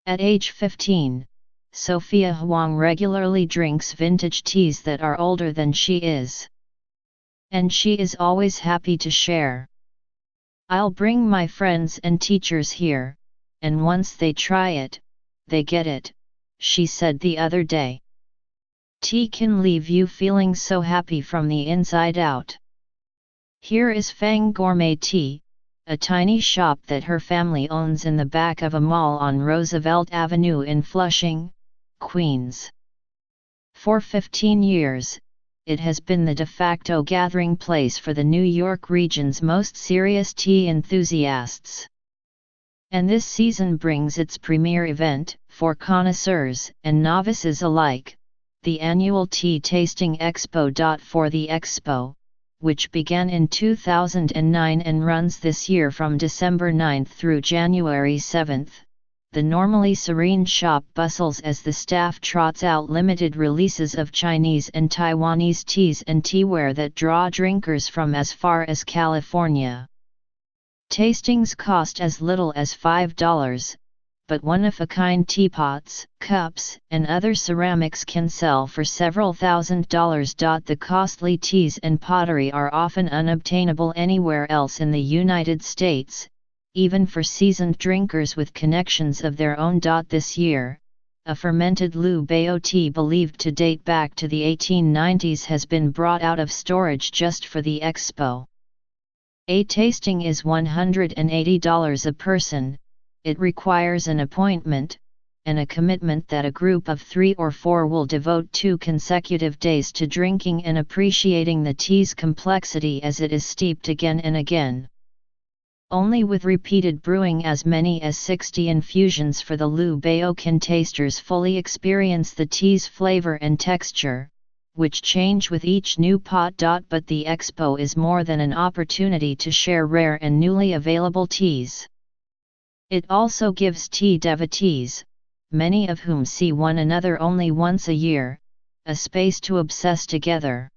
At age 15, Sophia Huang regularly drinks vintage teas that are older than she is. And she is always happy to share. "I'll bring my friends and teachers here, and once they try it, they get it," she said the other day. Tea can leave you feeling so happy from the inside out. Here is Fang Gourmet Tea, a tiny shop that her family owns in the back of a mall on Roosevelt Avenue in Flushing, Queens. For 15 years, it has been the de facto gathering place for the New York region's most serious tea enthusiasts. And this season brings its premier event, for connoisseurs and novices alike, the annual Tea Tasting Expo. For the Expo, which began in 2009 and runs this year from December 9 through January 7, the normally serene shop bustles as the staff trots out limited releases of Chinese and Taiwanese teas and teaware that draw drinkers from as far as California. Tastings cost as little as $5, but one-of-a-kind teapots, cups, and other ceramics can sell for several $1,000s. The costly teas and pottery are often unobtainable anywhere else in the United States, even for seasoned drinkers with connections of their own. This year, a fermented Liu Bao tea believed to date back to the 1890s has been brought out of storage just for the expo. A tasting is $180 a person. It requires an appointment, and a commitment that a group of 3 or 4 will devote 2 consecutive days to drinking and appreciating the tea's complexity as it is steeped again and again. Only with repeated brewing as many as 60 infusions for the Liu Bao can tasters fully experience the tea's flavor and texture, which change with each new pot. But the expo is more than an opportunity to share rare and newly available teas. It also gives tea devotees, many of whom see one another only once a year, a space to obsess together.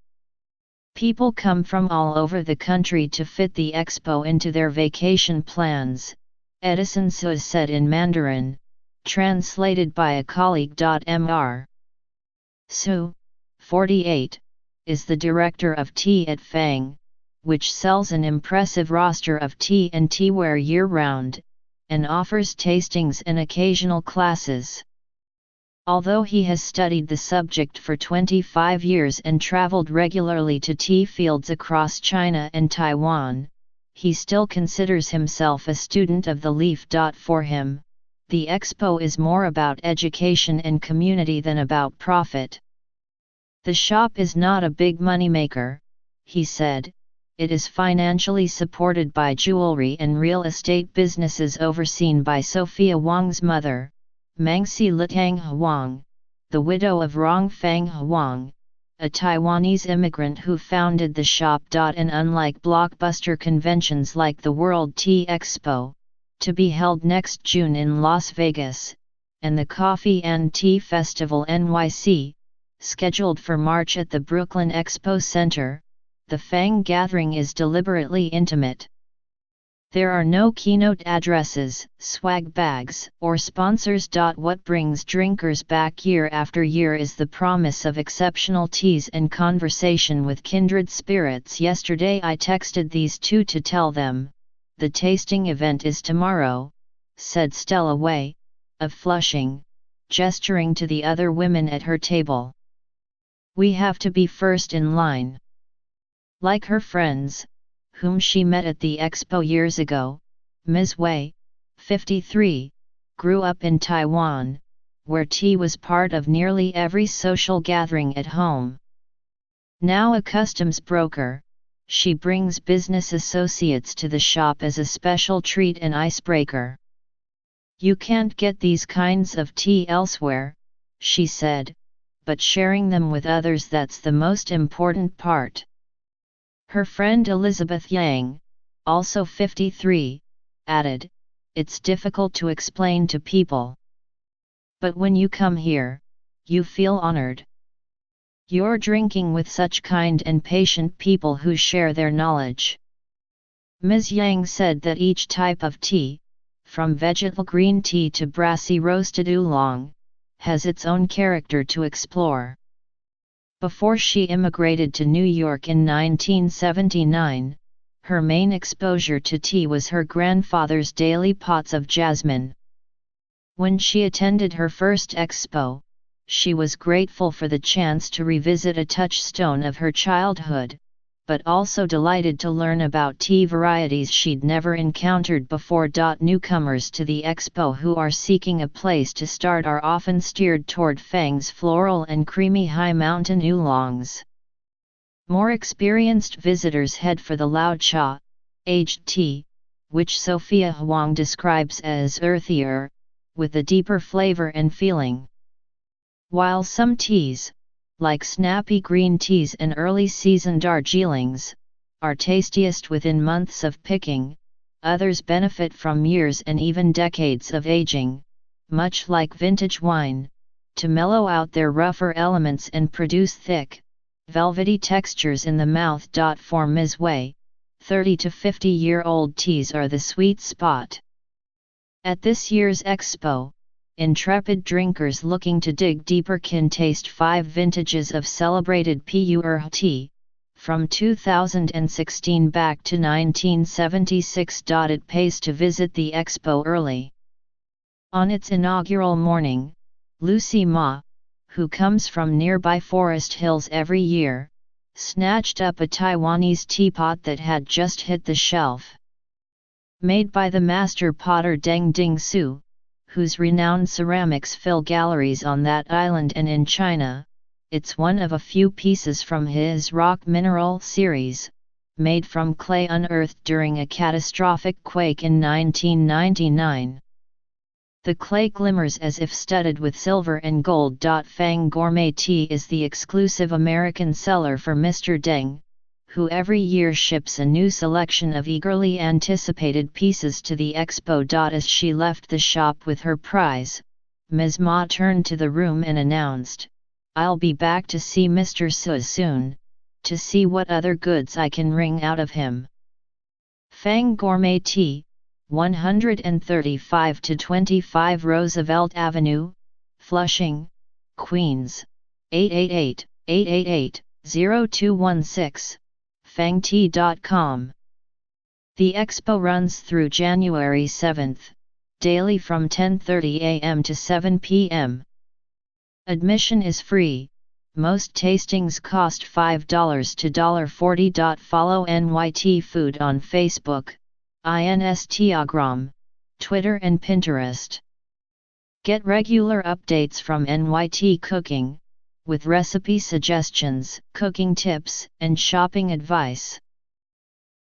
People come from all over the country to fit the expo into their vacation plans, Edison Su said in Mandarin, translated by a colleague. Mr. Su, 48, is the director of tea at Fang, which sells an impressive roster of tea and teaware year-round, and offers tastings and occasional classes. Although he has studied the subject for 25 years and traveled regularly to tea fields across China and Taiwan, he still considers himself a student of the leaf. For him, the expo is more about education and community than about profit. "The shop is not a big moneymaker," he said. "It is financially supported by jewelry and real estate businesses overseen by Sophia Huang's mother, Mangxi Litang Huang, the widow of Rong Fang Huang, a Taiwanese immigrant who founded the shop. And unlike blockbuster conventions like the World Tea Expo, to be held next June in Las Vegas, and the Coffee and Tea Festival NYC, scheduled for March at the Brooklyn Expo Center, the Fang gathering is deliberately intimate. There are no keynote addresses, swag bags, or sponsors. What brings drinkers back year after year is the promise of exceptional teas and conversation with kindred spirits. "Yesterday I texted these 2 to tell them, the tasting event is tomorrow," said Stella Wei, of Flushing, gesturing to the other women at her table. "We have to be first in line." Like her friends, whom she met at the expo years ago, Ms. Wei, 53, grew up in Taiwan, where tea was part of nearly every social gathering at home. Now a customs broker, she brings business associates to the shop as a special treat and icebreaker. "You can't get these kinds of tea elsewhere," she said, "but sharing them with others, that's the most important part." Her friend Elizabeth Yang, also 53, added, "It's difficult to explain to people. But when you come here, you feel honored. You're drinking with such kind and patient people who share their knowledge." Ms. Yang said that each type of tea, from vegetal green tea to brassy roasted oolong, has its own character to explore. Before she immigrated to New York in 1979, her main exposure to tea was her grandfather's daily pots of jasmine. When she attended her first expo, she was grateful for the chance to revisit a touchstone of her childhood, but also delighted to learn about tea varieties she'd never encountered before. Newcomers to the expo who are seeking a place to start are often steered toward Fang's floral and creamy high mountain oolongs. More experienced visitors head for the Lao Cha, aged tea, which Sophia Huang describes as earthier, with a deeper flavor and feeling. While some teas, like snappy green teas and early season Darjeelings, are tastiest within months of picking, others benefit from years and even decades of aging, much like vintage wine, to mellow out their rougher elements and produce thick, velvety textures in the mouth. For Ms. Wei, 30 to 50-year-old teas are the sweet spot. At this year's expo, intrepid drinkers looking to dig deeper can taste 5 vintages of celebrated Pu'er tea, from 2016 back to 1976. It pays to visit the expo early. On its inaugural morning, Lucy Ma, who comes from nearby Forest Hills every year, snatched up a Taiwanese teapot that had just hit the shelf. Made by the master potter Deng Ding Su, whose renowned ceramics fill galleries on that island and in China, it's one of a few pieces from his rock mineral series, made from clay unearthed during a catastrophic quake in 1999. The clay glimmers as if studded with silver and gold. Fang Gourmet Tea is the exclusive American seller for Mr. Deng, who every year ships a new selection of eagerly anticipated pieces to the expo. As she left the shop with her prize, Ms. Ma turned to the room and announced, "I'll be back to see Mr. Su soon, to see what other goods I can wring out of him." Fang Gourmet Tea, 135-25 Roosevelt Avenue, Flushing, Queens, 888-888-0216. fangtea.com. The expo runs through January 7, daily from 10:30 a.m. to 7 p.m. Admission is free, most tastings cost $5 to $40. Follow NYT Food on Facebook, Instagram, Twitter and Pinterest. Get regular updates from NYT Cooking, with recipe suggestions, cooking tips, and shopping advice.